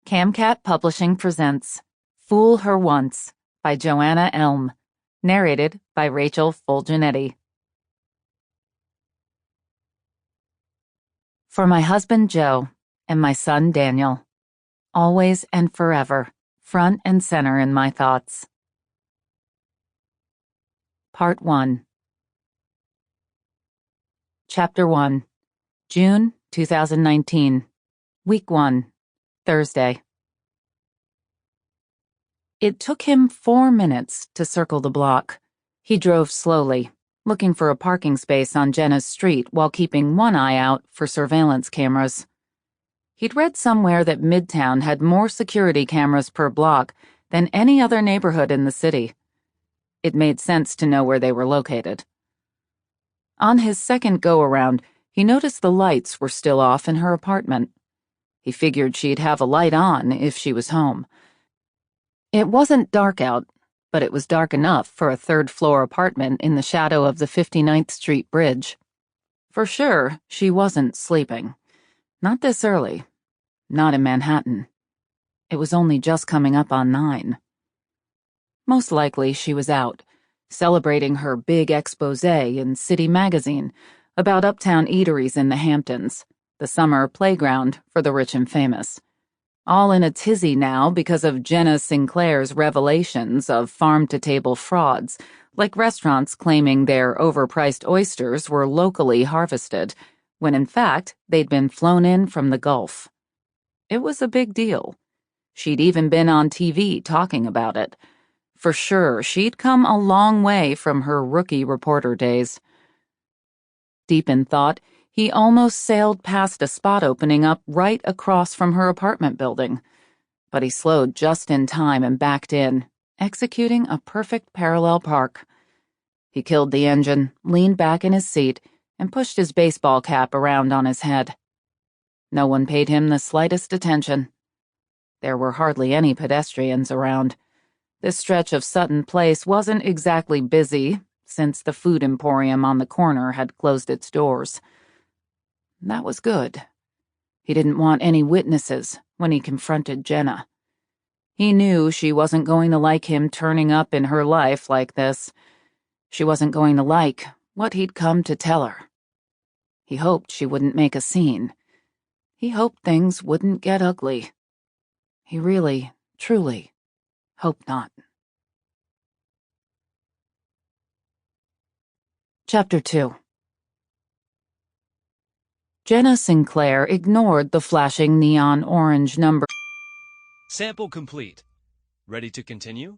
Camcat Publishing presents Fool Her Once by Joanna Elm, narrated by Rachel Fulginiti. For my husband Joe and my son Daniel, always and forever, front and center in my thoughts. Part 1. Chapter 1. June 2019. Week 1. Thursday. It took him 4 minutes to circle the block. He drove slowly, looking for a parking space on Jenna's street while keeping one eye out for surveillance cameras. He'd read somewhere that Midtown had more security cameras per block than any other neighborhood in the city. It made sense to know where they were located. On his second go-around, he noticed the lights were still off in her apartment. He figured she'd have a light on if she was home. It wasn't dark out, but it was dark enough for a third-floor apartment in the shadow of the 59th Street Bridge. For sure, she wasn't sleeping. Not this early. Not in Manhattan. It was only just coming up on 9. Most likely she was out, celebrating her big exposé in City Magazine about uptown eateries in the Hamptons, the summer playground for the rich and famous. All in a tizzy now because of Jenna Sinclair's revelations of farm-to-table frauds, like restaurants claiming their overpriced oysters were locally harvested, when in fact they'd been flown in from the Gulf. It was a big deal. She'd even been on TV talking about it. For sure, she'd come a long way from her rookie reporter days. Deep in thought, he almost sailed past a spot opening up right across from her apartment building. But he slowed just in time and backed in, executing a perfect parallel park. He killed the engine, leaned back in his seat, and pushed his baseball cap around on his head. No one paid him the slightest attention. There were hardly any pedestrians around. This stretch of Sutton Place wasn't exactly busy, since the food emporium on the corner had closed its doors. That was good. He didn't want any witnesses when he confronted Jenna. He knew she wasn't going to like him turning up in her life like this. She wasn't going to like what he'd come to tell her. He hoped she wouldn't make a scene. He hoped things wouldn't get ugly. He really, truly hoped not. Chapter 2. Jenna Sinclair ignored the flashing neon orange number. Sample complete. Ready to continue?